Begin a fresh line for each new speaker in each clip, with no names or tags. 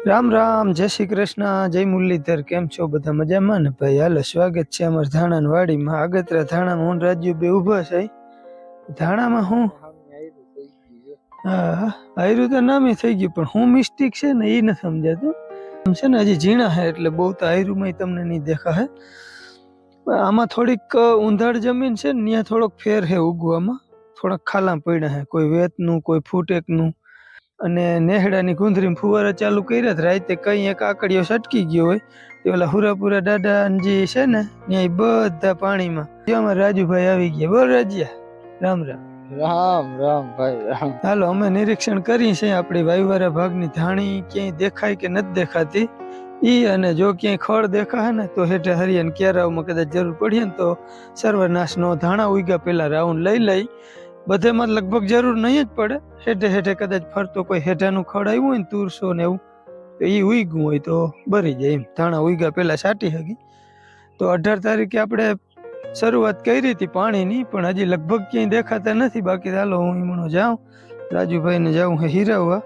રામ રામ, જય શ્રી કૃષ્ણ, જય મુરલીધર. કેમ છો બધા? મજામાં ને ભાઈ? હાલો, સ્વાગત છે અમારા ધાણા વાડીમાં. આગતરા ધાણામાં હું રાજ્ય બે ઉભા છે. ધાણામાં હું હા આયરું તો નામે થઈ ગયું, પણ હું મિસ્ટેક છે ને એ ન સમજાતું છે ને. હજી ઝીણા હે એટલે બહુ તો આયરુંમાં તમને નહીં દેખા હે. આમાં થોડીક ઊંધાડ જમીન છે ને, ત્યાં થોડોક ફેર હે ઉગવામાં. થોડાક ખાલા પડ્યા હે, કોઈ વેતનું, કોઈ ફૂટેકનું. અને નેહડાની ગુંદરીમાં ફુવારા ચાલુ કર્યા રાતે, કઈ એક આકડીઓ સટકી ગયો હોય તે ઓલા હુરાપુરા દાદાજી છે ને ત્યાં બધા પાણીમાં. અમારા રાજુભાઈ આવી ગયા. બોલ રાજ્યા, રામ રામ.
રામ રામ ભાઈ રામ.
હાલો, અમે નિરીક્ષણ કરી છે આપણી વાયુવાળા ભાગની ધાણી ક્યાંય દેખાય કે નથી દેખાતી ઈ, અને જો ક્યાંય ખડ દેખાય ને તો હેઠે હરિયાણ ક્યારાઓમાં કદાચ જરૂર પડીએ ને તો સર્વનાશનો ધાણા ઉગ્યા પેલા રાઉન્ડ લઈ લઈ. બધેમાં લગભગ જરૂર નહીં જ પડે. હેઠે હેઠે કદાચ ફરતો કોઈ હેઠાનું ખડ આવ્યું હોય ને તુરસો ને એવું, તો એ ઉગ્યું હોય તો ભરી જાય એમ. ધાણા ઉગ્યા પેલા સાટી હકી. તો 18 તારીખે આપણે શરૂઆત કરી હતી પાણીની, પણ હજી લગભગ ક્યાંય દેખાતા નથી. બાકી ચાલો હું હમણાં જાઉં, રાજુભાઈને જાઉં હે હિરાવવા.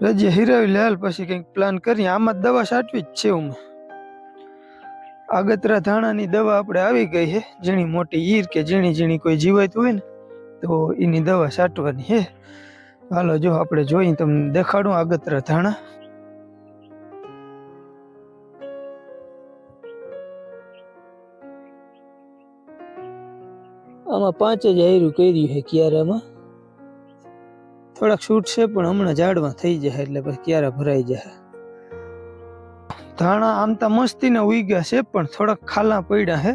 રજે હિરાવી લે, હાલ પછી કંઈક પ્લાન કરીએ. આમાં દવા છાંટવી જ છે. હું આગતરા ધાણાની દવા આપણે આવી ગઈ છે. ઝીણી મોટી ઈર કે ઝીણી ઝીણી કોઈ જીવાત હોય ને તો એની દવા છાંટવાની છે. હાલો, જો આપણે જોઈ તમને દેખાડું આગતરા ધાણા. આમાં 5 જ આયરું કર્યું છે ક્યારામાં. થોડાક છૂટ છે પણ હમણાં ઝાડમાં થઈ જાય એટલે પછી ક્યારા ભરાઈ જાય. ધાણા આમ તો મસ્તીના ઉગ્યા છે, પણ થોડાક ખાલા પડ્યા છે.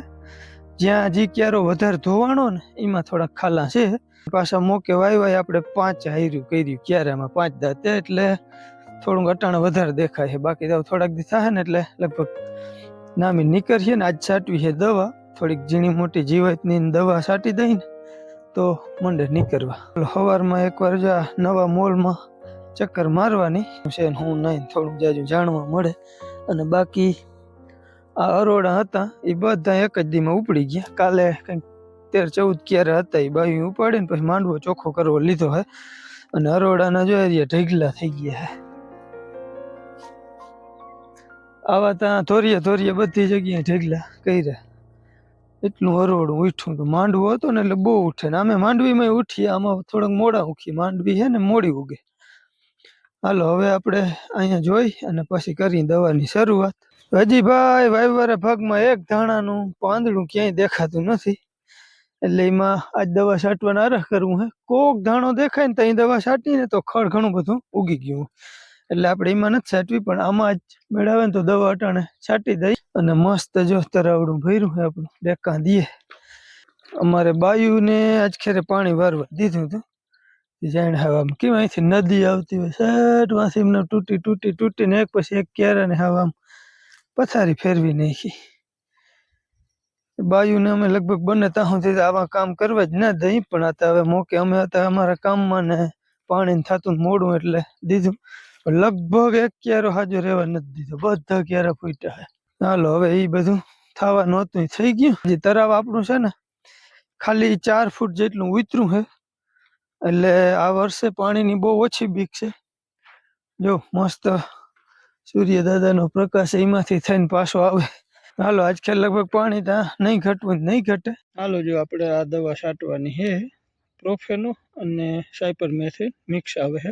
જ્યાં હજી ક્યારો વધારે ધોવાણો ને એમાં થોડાક ખાલા છે. પાછા મોકે વાય આપણે 5 હાયરું કર્યું ક્યારામાં, 5 દાંતે, એટલે થોડુંક અટાણે વધારે દેખાય છે. બાકી તો થોડાક દી થાય ને એટલે લગભગ નામી નીકળીએ ને. આજ છાંટવી છે દવા, થોડીક ઝીણી મોટી જીવાતની દવા છાંટી દઈ ને તો મંડે નીકળવા. સવારમાં એકવાર જા નવા મોલમાં ચક્કર મારવાની છે. હું નહીં થોડુંક જાજુ જાણવા મળે. અને બાકી આ અરોડા હતા એ બધા એક જ દીમાં ઉપડી ગયા. કાલે કંઈક 13-14 ક્યારે હતા એ બાયું ઉપાડીને પછી માંડવો ચોખ્ખો કરવો લીધો હે. અને અરોડાના જોઈએ ઢગલા થઈ ગયા હે. આવા ત્યાં ધોરીએ બધી જગ્યાએ ઢગલા કર્યા. એટલું અરોડું ઉઠ્યું તો માંડવો હતો ને એટલે બહુ ઉઠે ને. અમે માંડવીમાં ઉઠીએ, આમાં થોડાક મોડા ઉઠીએ. માંડવી છે ને મોડી ઉગે. હાલો, હવે આપણે અહીંયા જોઈ અને પછી કરી દવાની શરૂઆત. હજી ભાઈ વાયવાળા ભાગમાં એક ધાણાનું પાંદડું ક્યાંય દેખાતું નથી, એટલે એમાં આજ દવા છાંટવાના આરખ કરવું હે. કોક ધાણો દેખાય ને ત્યાં દવા છાંટીને તો ખડ ઘણું બધું ઉગી ગયું, એટલે આપણે એમાં નથી છાંટવી. પણ આમાં જ મેળાવે ને તો દવા અટાણે છાંટી દઈ. અને મસ્ત જો તરાવડું ભર્યું છે આપણું, ડેકા દઈએ. અમારે બાયુને આજ ખેરે પાણી વારવા દીધું હતું. જાણે હવે આમ કેમ અહીંથી નદી આવતી હોય, સેટમાંથી એમને તૂટીને એક પછી એક ક્યારાને હવે આમ પથારી ફેરવી નાખી. બાયુને અમે લગભગ બને ત્યાં સુધી આવા કામ કરવા જ ના દઈ. પણ આ હવે મોકે અમે હતા અમારા કામમાં ને પાણી થતું મોડું એટલે દીધું. લગભગ એક ક્યારો હાજો રહેવા નથી દીધો, બધા ક્યારા ફૂટ્યા છે. હાલો, હવે એ બધું થવાનું હતું થઈ ગયું. જે તરાવ આપણું છે ને ખાલી 4 ફૂટ જેટલું ઉતરું છે, એટલે આ વર્ષે પાણીની બહુ ઓછી બીક છે. જો મસ્ત સૂર્ય દાદાનો પ્રકાશ એમાંથી થઈને પાછો આવે. હાલો, આજ ખેર લગભગ પાણી ત્યાં નહીં ઘટવું નહીં ઘટે. હાલો, જો આપણે આ દવા છાંટવાની છે પ્રોફેનો અને સાયપરમેથિન મિક્સ આવે છે.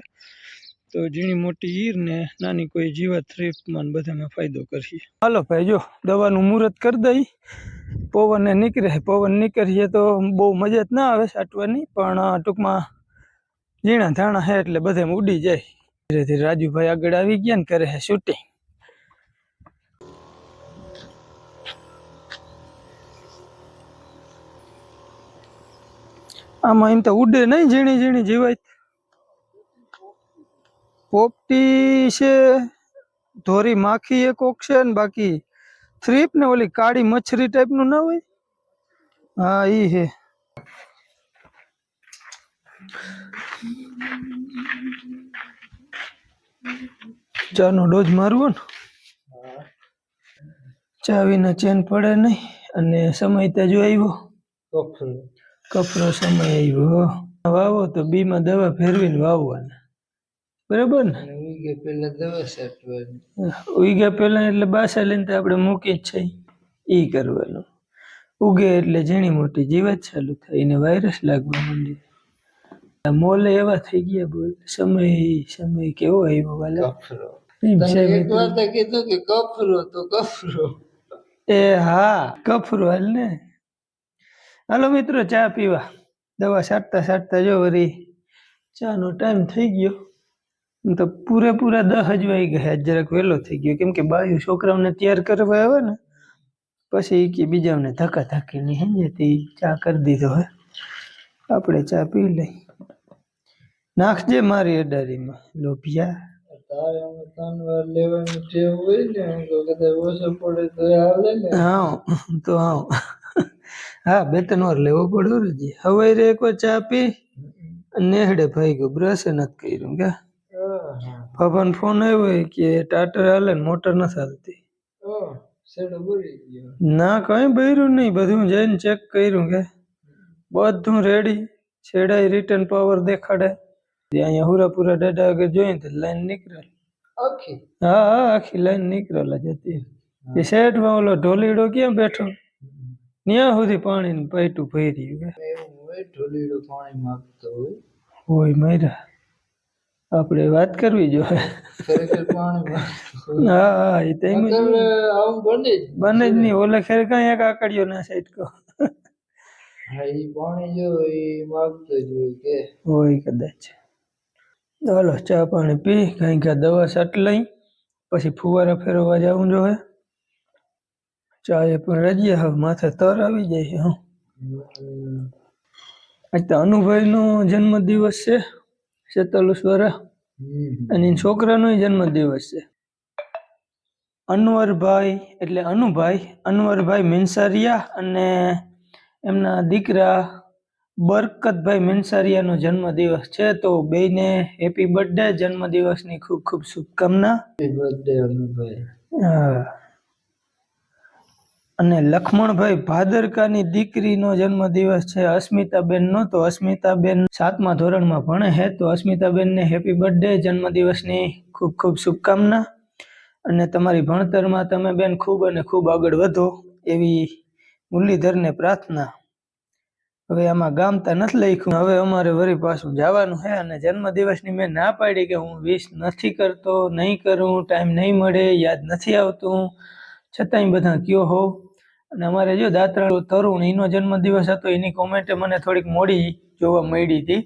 તો ઝીણી મોટી ઈર ને નાની કોઈ જીવાત થ્રીપમાં બધામાં ફાયદો કરશે. હાલો ભાઈ, જો દવાનું મુહૂર્ત કરી દઈ. પવન નીકળે, પવન નીકળીએ તો બહુ મજા જ ના આવે છાંટવાની, પણ ટૂંકમાં ઝીણા ધાણા છે એટલે બધે ઉડી જાય. ધીરે ધીરે રાજુભાઈ આગળ આવી ગયા ને કરે છે શૂટિંગ. આમાં એમ તો ઉડે નહીં, ઝીણી ઝીણી જીવાય. પોપટી છે, ધોરી માખી એક ઓક છે ને બાકી થ્રીપ ને ઓલી કાળી મચ્છરી ટાઈપનું ના હોય, હા ઈ હે. ચાનો ડોઝ મારવો ને, ચાવીના ચેન પડે નહીં. અને સમય તો જો આવ્યો, કપરો સમય આવ્યો. વાવો તો બીમાં દવા ફેરવીને વાવવાના, બરાબર ને.
વીઘે પેલા દવા છાંટવાની.
ઉગ્યા પહેલા એટલે બાસા લઈને તો આપણે મૂકી જ છે ઈ કરવાનું. ઉગે એટલે ઝીણી મોટી જીવાત ચાલુ થાય એને વાયરસ લાગવા માંડે. આ મોલે એવા થઈ ગયા બોલ સમય કેવો આવ્યો વાલા.
કફરો.
એમ
તને
છે
એક
મિત્રો.
વાર તો કીધું કે કફરો તો કફરો.
એ હા કફરો હાલ ને. હાલો મિત્રો ચા પીવા. દવા છાંટતા જો વળી ચાનો ટાઈમ થઈ ગયો. તો પૂરેપૂરા 10 જ વાગી ગયા. જરાક વહેલો થઈ ગયો કેમ કે બાયું છોકરાઓને તૈયાર કરવા આવે ને પછી કે બીજાઓને ધક્કા ધક્કીની હેંજેથી ચા કરી દીધો હે. આપણે ચા પી લઈ. નાખજે મારી અડારીમાં લોભિયા.
તારે અમે 3 વાર લેવાની ટેવ હોય ને હું તો કદાચ ઓછો પડે તો હાલે ને.
હા તો હા 2-3 વાર લેવો પડ્યો ને. હવે રે એક વાર ચા પી નેહડે ભાઈ ગયો બ્રશ નથી કર્યું કે પપ્પાનો ફોન આવ્યો કે ટાટર હાલે ને મોટર નથી હાલતી.
સેડો ભરી ગયો.
ના કઈ બૈરું નહીં. બધું જઈને ચેક કર્યું કે બધું રેડી. છેડાય રિટર્ન પાવર દેખાડે. અહીંયા હુરાપુરા દાદા આગળ જોઈને તો લાઈન નીકળેલ.
આખી
હા આખી લાઈન નીકળેલ જ હતી. એ શેઠમાં ઓલો ઢોલીડો ક્યાં બેઠો ત્યાં સુધી પાણીનું પાઇટું ભર્યું કે
એવું હોય ઢોલીડો પાણી માંગતો હોય.
હોય માર્યા. આપણે વાત કરવી જોઈએ.
ખરેખર પાણી માંગતો હોય.
હા એ તો એમ જ
મતલબ આવું બને
જ નહીં. ઓલે ખેર કઈ એક આકડીઓ ના સાઈડ કહો
હા ઈ પાણી જો ઈ માંગતો જ હોય કે
હોય કદાચ. ચાલો ચા પાણી પી કઈ દવા છાંટ લઈ પછી ફુવારા ફેરવવા જવું જોઈએ. ચા એ પણ રજીએ હવે માથે તર આવી જાય છે. હું આજ તો અનુભાઈનો જન્મદિવસ છે 47 વર્ષ અને એના છોકરાનો જન્મદિવસ છે. અનવરભાઈ એટલે અનવરભાઈ મિનસારિયા અને એમના દીકરા બરકતભાઈ મિનસારિયાનો જન્મદિવસ છે. તો બેયને હેપી બર્થડે. જન્મદિવસની ખૂબ ખૂબ શુભકામના.
Happy birthday Anubhai.
હા અને લખમણભાઈ ભાદરકાની દીકરીનો જન્મદિવસ છે અસ્મિતાબેનનો. તો અસ્મિતાબેન 7મા ધોરણમાં ભણે છે. તો અસ્મિતાબેનને હેપી બર્થડે. જન્મદિવસની ખૂબ ખૂબ શુભકામના અને તમારી ભણતરમાં તમે બેન ખૂબ અને ખૂબ આગળ વધો એવી મુરલીધરને પ્રાર્થના. હવે આમાં ગામતા નથી લખ્યું. હવે અમારે વળી પાછું જવાનું છે અને જન્મદિવસની મેં ના પાડી કે હું વિશ નથી કરતો, નહીં કરું, ટાઈમ નહીં મળે, યાદ નથી આવતું, છતાંય બધા કયો હોવ. અને અમારે જો દાત્રાળુ તરુણ એનો જન્મદિવસ હતો. એની કોમેન્ટ મને થોડીક મોડી જોવા મળી હતી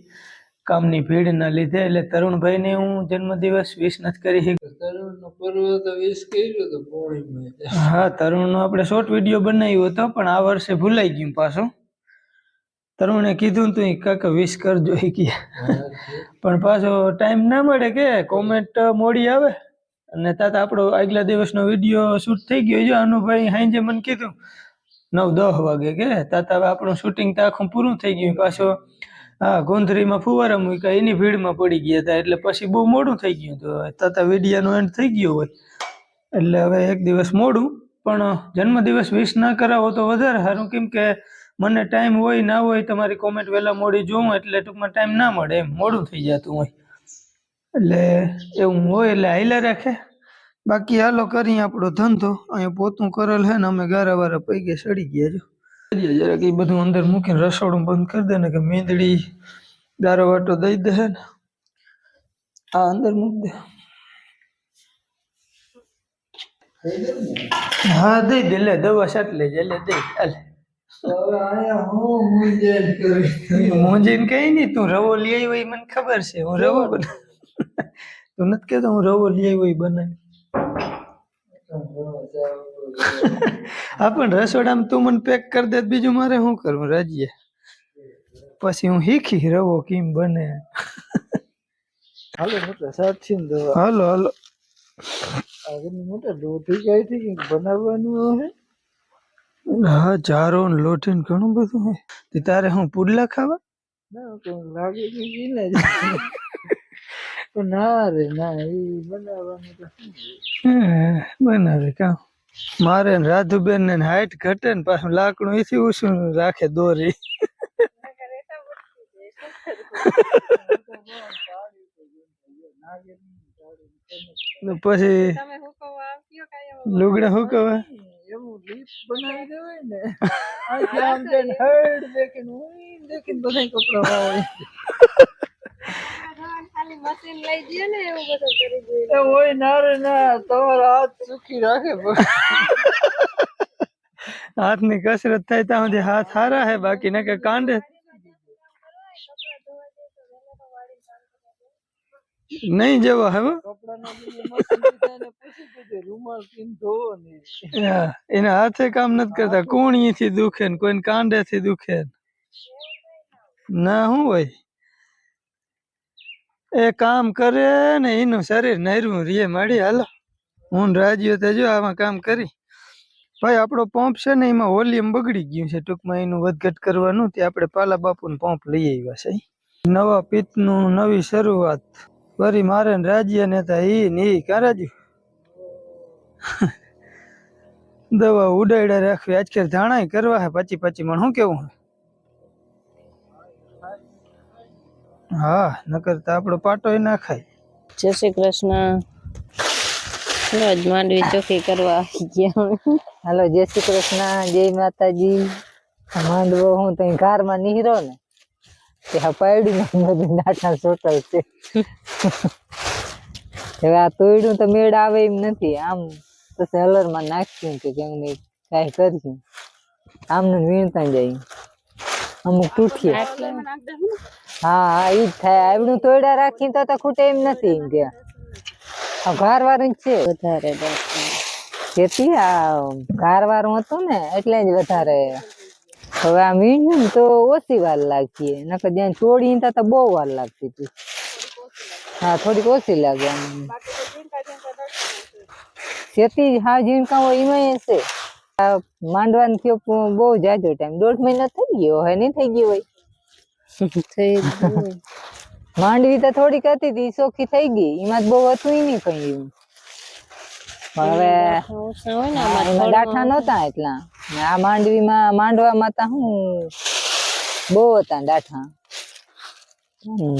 કામની ભીડના લીધે. એટલે તરુણભાઈને હું જન્મદિવસ વિશ નથી કરી શક્યો.
તરુણનો પર્વ તો વિશ કર્યો તો પૂર્ણિમા.
હા તરુણનો આપણે શોર્ટ વિડીયો બનાવ્યો હતો પણ આ વર્ષે ભૂલાઈ ગયું પાછું. તરુણે કીધું તું કાકા વિશ કરજો એ કે પણ પાછો ટાઈમ ના મળે કે કોમેન્ટ મોડી આવે. અને તાતા આપણો આગલા દિવસનો વિડીયો શૂટ થઈ ગયો. જો અનુભાઈ હાંજે મને કીધું 9-10 વાગે કે તાતા હવે આપણું શૂટિંગ તો આખું પૂરું થઈ ગયું. પાછો હા ગોંધરીમાં ફુવારા મૂક્યા એની ભીડમાં પડી ગયા હતા એટલે પછી બહુ મોડું થઈ ગયું. તો તાતા વિડીયાનો એન્ડ થઈ ગયો હોય એટલે હવે એક દિવસ મોડું. પણ જન્મદિવસ વિશ ના કરાવો તો વધારે સારું કેમ કે મને ટાઈમ હોય ના હોય તમારી કોમેન્ટ વહેલા મોડી જોઉં એટલે ટૂંકમાં ટાઈમ ના મળે એમ મોડું થઈ જતું હોય એટલે એવું હોય એટલે હાઈલા રાખે. બાકી હાલો કરી આપણો ધંધો. અહીંયા પોતું કરેલ છે ને અમે ગારા વારા પૈકે સડી ગયા છો. જરાક એ બધું અંદર મૂકીને રસોડું બંધ કરી દે ને કે મીંદડી ગારો વાટો દઈ દે ને આ અંદર મૂકી દે. હા દઈ દે લે દવા છાંટ લેજે એટલે દઈ હાલે.
હવે આયા હું મૂંઝાઈને કરી.
મોંજીને કઈ નહીં. તું રવો લઈ આવ્યો એ મને ખબર છે. હું રવો તું નથી કહેતો હું રવો લઈ આવ્યો એ બનાવી. હા પણ રસોડામાં તું મને પેક કરી દે બીજું મારે શું કરવું રાજીએ. પછી હું શીખી રવો કેમ બને.
હાલો મોટા સાચી ને દવા.
હાલો હાલો
આગળની મોટા લોટી ગઈ હતી કે બનાવવાનું હે.
હા ચારો ને લોટી ને ઘણું બધું હે. તે તારે હું પુડલા ખાવા
ના કોઈ લાગે કે ઈ ને પણ ના રે ના ઈ બનાવવાનું તો
બનાવે કામ. મારે ને રાધુબેન ને હાઈટ ઘટે ને પાછું લાકડું એથી ઓછું રાખે દોરી. ને પછી લુગડા હુકવા
એવું લીપ બનાવી દેવાય ને આથી આમ જઈને હેડ દેખીને ઉઈ દેખીને બધા કપડા વાળે
ખાલી મશીન લઈ દે ને એવું બધું કરી દે
એ ઓય ના રે ના તમારા હાથ સુખી રાખે
હાથની કસરત થાય ત્યાં સુધી હાથ સારા હે બાકી ને કે કાંડે નહીં જેવા હવે
કપડાનો મશીન દીધાને પૂછી દેજે રૂમાલ પીન ધોવો ને
એના હાથે કામ નથી કરતા કુણી થી દુખે ને કોઈને કાંડે થી દુખે ના શું હોય એ કામ કરે ને એનું શરીર નૈરું રે માડી હાલો હું રાજીઓ તો જો આમાં કામ કરી ભાઈ આપણો પંપ છે ને એમાં વોલ્યુમ બગડી ગયું છે ટૂંકમાં એનું વધઘટ કરવાનું તે આપણે પાલા બાપુનું પંપ લઈ આવ્યા છે નવા પિત્તનું નવી શરૂઆત વરી મારે ને રાજીયા ને તા ઈ ને ઈ ક્યાં રાજી દવા ઉડાડ્યા રાખવી આજકાલ ધાણા કરવા હે 25 મણ શું કેવું હા નકર તો આપણો પાટો ના ખાય
જય શ્રી કૃષ્ણ રોજ માંડવી ચોખ્ખી કરવા આવી ગયા
હાલો જય શ્રી કૃષ્ણ જય માતાજી માંડવો હું તો ઘરમાં નીહરો ને તે પાયડી બધું ડાટા સોટલ છે હવે આ તોડ્યું તો મેળ આવે એમ નથી આમ પછી હલરમાં નાખ્યું કે કેમ નહીં કાંઈ કર્યું આમને વીણતા જાય અમુક તૂટીએ હા ઈ જ થાય આવડું તોડ્યા રાખી તો ખૂટે એમ નથી એમ કે ઘર વાળું જ છે
વધારે
તેથી આ ઘર વાળું હતું ને એટલે જ વધારે હવે આ વીણ્યું ને તો ઓછી વાર લાગતી નકર જ્યાં તોડી તો બહુ વાર લાગતી હતી હા થોડીક ઓછી લાગે આમ ખેતી હા ઝીણકા હોય એમાં છે માંડવાનું થયો બહુ જાજો ટાઈમ 1.5 મહિના થઈ ગયો હવે નહીં થઈ ગયો હોય માંડવી તો થોડીક હતી તી ચોખ્ખી થઈ ગઈ એમાં બહુ હતું નહીં કઈ એવું હવે ડાઠા નહોતા એટલા આ માંડવીમાં માંડવામાં તા હું બહુ હતા ડાઠા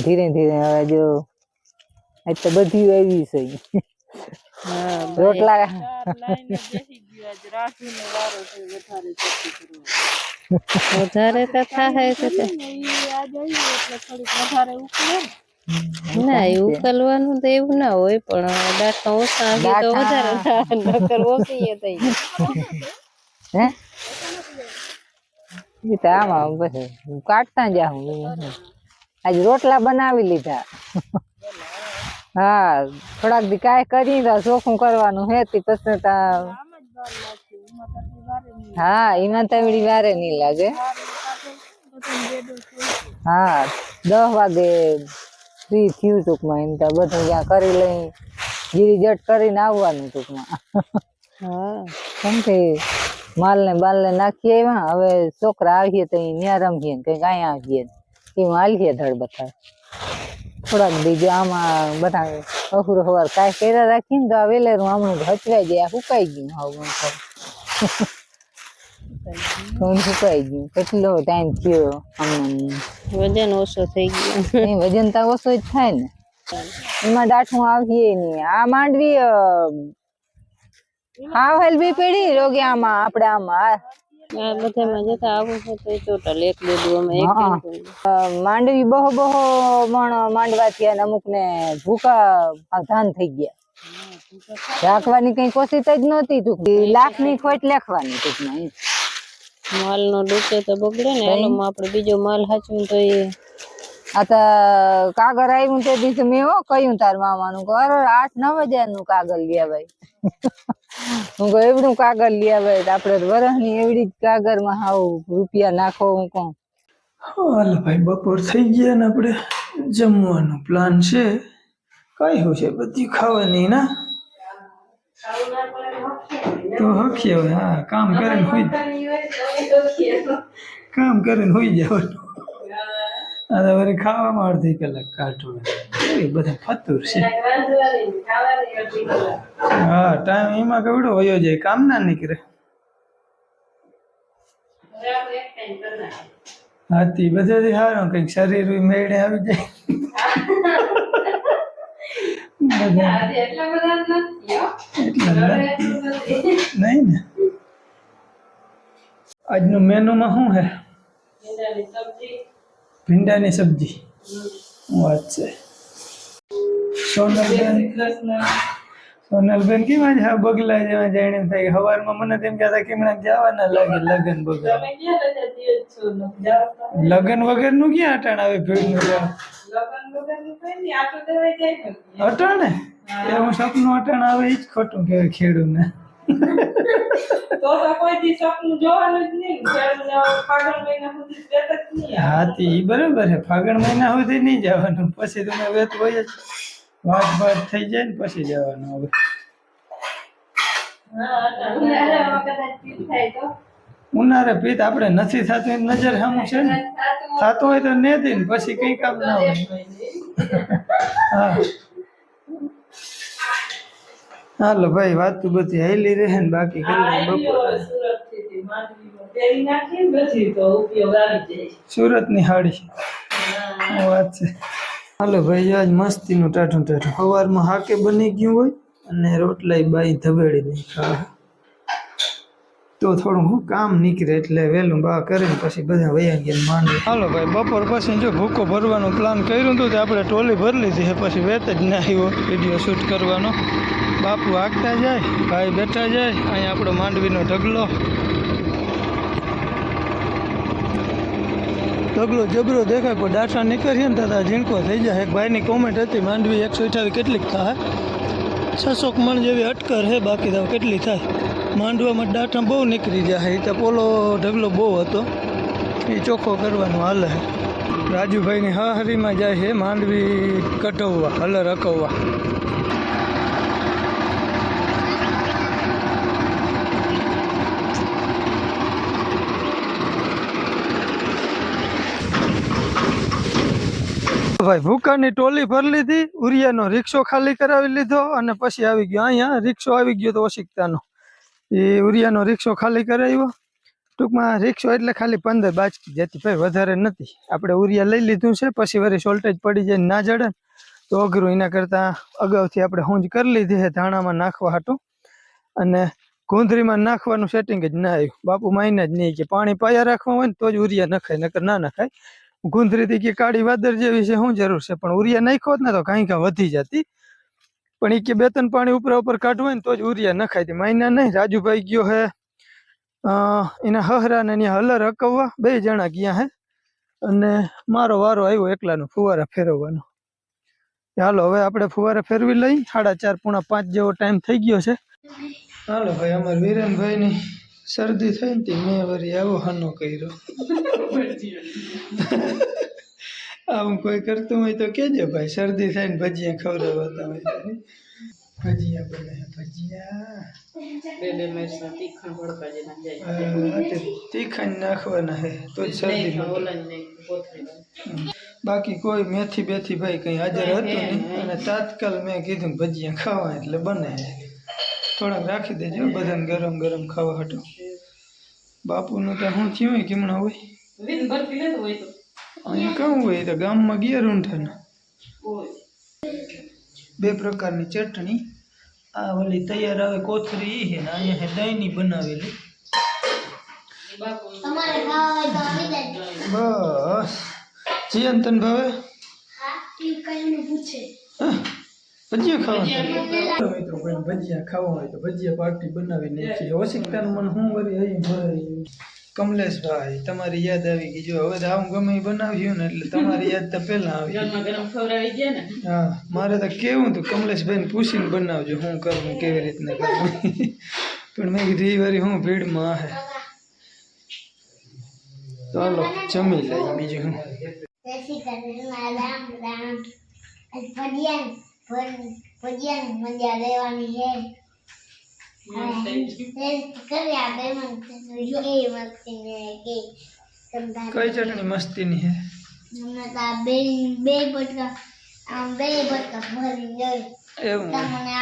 ધીરે ધીરે હવે જો આજ તો બધી આવી છે રોટલા
વધારે તો થાય ના એ ઉકલવાનું તો એવું ના હોય પણ દાંતા ઓછા આવે તો વધારે થાય નકર ઓછી થઈ
હે ઈ તો આમાં પછી કાઢતા જાઉં આજે રોટલા બનાવી લીધા હા થોડાક દી કાંઈ કરી તો ચોખ્ખું કરવાનું હે પછી હા એમાં તો એવડી વારે નહીં લાગે હા 10 વાગે ફ્રી થયું ટૂંકમાં એમ તો બધું જ્યાં કરી લઈ જીરી જટ કરીને આવવાનું ટૂંકમાં
હા
કેમ કે માલ ને બાલ ને નાખી આવ્યા હવે છોકરા આવીએ તો ત્યાં રમીએ કઈક અહીંયા આવીએ એમાં હાલીએ ધડ બધા થોડાક બીજું આમાં બધા અહુર હવાર કાંઈ કર્યા રાખીને તો આ વેલેરું હમણાં હચવાઈ જાય સુકાઈ ગયું હવે સુકાઈ ગયું કેટલો ટાઈમ થયો હમણાં
વજન ઓછો થઈ ગયો
વજન તો ઓછો જ થાય ને એમાં દાઠું આવીએ નહીં આ માંડવી હા હેલ્બી પેઢી રોગે આમાં આપણે આમાં
આ બધામાં જતા આવું છે તો ટોટલ એક લીધું અમે એક
માંડવી બહુ મણ માંડવા થયા અમુક ને ભૂકા ધાન થઈ ગયા રાખવાની કઈ કોશિશ જ નહોતી ટૂંક લાખ ની ખોટ લેખવાની ટૂંકમાં
માલ નો ડૂચે તો બગડે ને એમાં આપણે બીજો માલ હાચવું તો એ
આ તો કાગળ આવ્યું તે દિવસે મેં કહ્યું તાર મામાનું 8-9 હજારનું કાગળ લ્યા ભાઈ હું કહું એવડું કાગળ લ્યા ભાઈ આપડે વરસની એવડી જ કાગળ માં હાવ રૂપિયા નાખો હું કહું
હાલ ભાઈ બપોર થઈ ગયા ને આપણે જમવાનો પ્લાન છે કઈ શું છે બધી ખાવાની ના તો હખીએ હવે હા કામ કરીને હોઈ જવાનું આ તો વળી ખાવામાં અડધી કલાક કાઢવું એ બધા ફતુર છે હા ટાઈમ એમાં કેવડો વયો જાય કામ ના નીકળે હાથી બધેથી સારું કઈક શરીર મેળે આવી જાય નહીં ને આજનું મેનુમાં શું હે ભીંડાની સબ્જી વાત છે સોનલબેન કેમ આજે હા બગલા જેવા જાણે થાય સવારમાં મને તેમ કહેતા કેમણા જવાના લાગે લગન બગર લગન વગર નું ક્યાં અટાણ આવે ભીડ નું અટાણે એ હું સપનું અટાણ આવે એ જ ખોટું કહેવાય ખેડૂત ને હા તે ઈ બરાબર છે ફાગણ મહિના સુધી નહીં જવાનું પછી તમે વેત હોય જ વાત થઈ જાય ને પછી જવાનું હવે ઉનાળે પીત આપણે નથી થતું નજર સામું છે ને થતું હોય તો ને દે ને પછી કઈ કામ ના હોય હા હાલો ભાઈ વાત તો બધી હાલી રહે ને બાકી સુરત ની હાડી વાત છે હાલો ભાઈ આજ મસ્તીનું ટાઢું ટાઢું સવારમાં હાકે બની ગયું હોય અને રોટલા બાઈ ધબેડી નહીં ખાવા તો થોડું હું કામ નીકળે એટલે વહેલું બા કરીને પછી બધા વયા ગયા માંડે હાલો ભાઈ બપોર પછી જો ભૂકો ભરવાનું પ્લાન કર્યું હતું તો આપણે ટોલી ભરી લીધી છે પછી વેત જ ના આવ્યો વિડીયો શૂટ કરવાનો બાપુ આગતા જાય ભાઈ બેઠા જાય અહીંયા આપણો માંડવીનો ઢગલો જબરો દેખાય પણ ડાટા નીકળીએ ને દાદા ઝીણકો થઈ જાય એક ભાઈની કોમેન્ટ હતી માંડવી 128 કેટલીક થાય 600 મણ જેવી અટકર છે બાકી તો કેટલી થાય માંડવામાં ડાટા બહુ નીકળી જાય એ તો પોલો ઢગલો બહુ હતો એ ચોખ્ખો કરવાનો હાલે રાજુભાઈની હાહરીમાં જાય છે માંડવી કટવવા હલર અકવવા ભાઈ ભૂકાની ટોલી ભરી લીધી ઉરિયાનો રિક્ષો ખાલી કરાવી લીધો અને પછી આવી ગયો અહીંયા રિક્ષો આવી ગયો તો ઓશિકતાનો એ ઉરિયાનો રિક્ષો ખાલી કરાવ્યો ટૂંકમાં રિક્ષો એટલે ખાલી 15 બાચકી જતી ભાઈ વધારે નથી આપણે ઉરિયા લઈ લીધું છે પછી વળી શોર્ટેજ પડી જાય ના જડે તો અઘરું એના કરતાં અગાઉથી આપણે હુંજ કરી લીધી છે ધાણામાં નાખવા હાટું અને ગુંદરીમાં નાખવાનું સેટિંગ જ ના આવ્યું બાપુ માઈને જ નહીં કે પાણી પાયા રાખવા હોય ને તો જ ઉરિયા નખાય નકર ના નખાય ગુંદરીથી કે કાળી વાદર જેવી છે શું જરૂર છે પણ ઉરિયા નાખ્યો જ ને તો કાંઈ વધી જતી પણ એ કે 2-3 પાણી ઉપર કાઢવું હોય ને તો જ ઉરિયા નખાય હતી માયના નહીં રાજુભાઈ ગયો હે એના હહરા ને અહીંયા હલર અકવવા 2 જણા ગયા હે અને મારો વારો આવ્યો એકલાનો ફુવારા ફેરવવાનો હાલો હવે આપણે ફુવારા ફેરવી લઈ 4:30 પોણા 5 જેવો ટાઈમ થઈ ગયો છે હાલો ભાઈ અમારે વિરેનભાઈની શરદી થઈ ને મેં વળી આવો હનો કર્યો આવું કોઈ કરતું હોય તો કેજો ભાઈ શરદી થાય ને ભજીયા ખવડાવતા હોય ભજીયા બને ભજીયા તીખા નાખવાના હે તો જ શરદી બાકી કોઈ મેથી બેથી ભાઈ કઈ હાજર હતું નહીં અને તાત્કાલ મેં કીધું ભજીયા ખાવા એટલે બને થોડાક રાખી દેજો બધાને ગરમ ગરમ ખાવા હતું બાપુનું તો શું થયું હોય કેમણા હોય અહીંયા કામ હોય તો ગામમાં ગયા રૂંઠાના 2 પ્રકારની ચટણી આ ઓલી તૈયાર આવે કોથરી છે ને અહીંયા હે દહીંની બનાવેલી બસ જીયન તન ભાવે ભજીયા ખાવા મિત્રો કોઈ ભજીયા ખાવા હોય તો ભજીયા પાર્ટી બનાવી નાખીએ ઓશિકતાનું મને શું કરી અહીં ભરાય કમલેશભાઈ તમારી યાદ આવી ગઈ જો હવે તો આવું ગમે બનાવ્યું ને એટલે તમારી યાદ તો પહેલા આવી હા મારે તો કેવું હતું કમલેશભાઈને પૂછીને બનાવજો શું કરવું કેવી રીતના કરવું પણ મેં કીધું એ વારી હું ભીડમાં હે ચાલો જમી લઈએ બીજું હું
મજા લેવાની છે
કઈ ચટણી મસ્તીની હે
બે બટકા ભરી જાય
એવું
તમને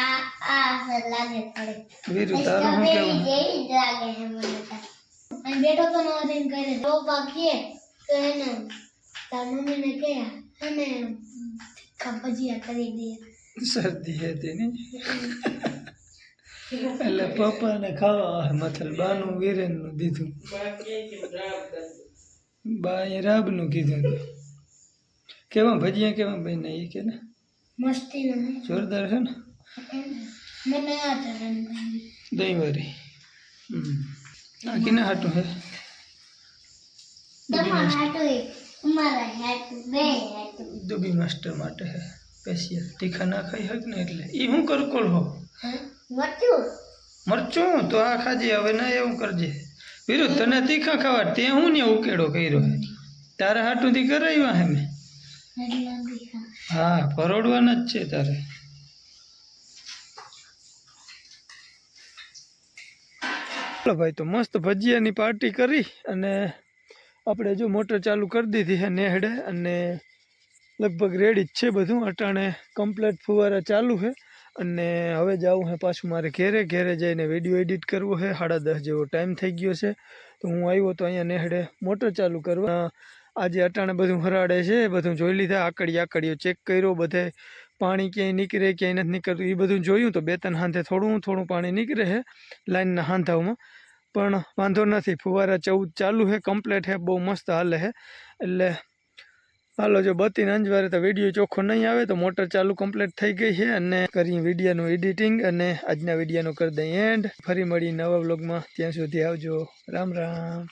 આ લાગે પડે
વીરુ તારું શું કેવું
લાગે છે મને અને બેઠો તો નોંધી કરે રોપા કે એને તાર મમ્મીને કે અને ભજીયા કરી દે
શરદી હતી ને એટલે પપ્પાને ખાવા મથલ બાનું વીરેનનું દીધું બાએ રાબનું કીધું હતું. કેવા ભજીયા કેવા બને એ કે ને
મસ્તી નહીં
જોરદાર છે ને
મને આ ચટણી ભાઈ
દહીં વાળી આ કિના હાટું હે
તમારા હાટું એક અમારા હાટું બે હાટું
દુબી માસ્ટર માટે હે સ્પેશિયલ તીખા ના ખાઈ હક ને એટલે એ હું કરકોલ હો
મરચું
મરચું તો આ ખાજે હવે ના એવું કરજે વિરુદ્ધ તને તીખા ખાવા તે હું ને ઉકેડો કર્યો હે તારા હાટુંથી કરાવ્યા હે મેં
એટલા દીખા
હા પરોડવાના જ છે તારે ચાલો ભાઈ તો મસ્ત ભજીયાની પાર્ટી કરી અને આપણે જો મોટર ચાલુ કરી દીધી છે નેહડે અને લગભગ રેડી જ છે બધું અટાણે કમ્પ્લીટ ફુવારા ચાલુ છે અને હવે જવું છે પાછું મારે ઘેરે જઈને વિડીયો એડિટ કરવો છે 10:30 જેવો ટાઈમ થઈ ગયો છે તો હું આવ્યો તો અહીંયા નેહડે મોટર ચાલુ કરવા આજે અટાણે બધું હરાડે છે બધું જોઈ લીધા આકડીઓ ચેક કર્યો બધે પાણી ક્યાંય નીકળે ક્યાંય નથી નીકળતું એ બધું જોયું તો 2-3 હાંધે થોડું પાણી નીકળે છે લાઈનના હાંધાઓમાં પણ વાંધો નથી ફુવારા 14 ચાલુ છે કમ્પ્લીટ છે બહુ મસ્ત હાલે છે એટલે હાલો જો બત્તીને અંજવારે તો વિડીયો ચોખ્ખો નહીં આવે તો મોટર ચાલુ કમ્પ્લીટ થઈ ગઈ છે અને કરી વિડીયોનું એડિટિંગ અને આજના વિડીયોનો કરી દઈએ એન્ડ ફરી મળી નવા વ્લોગમાં ત્યાં સુધી આવજો રામ રામ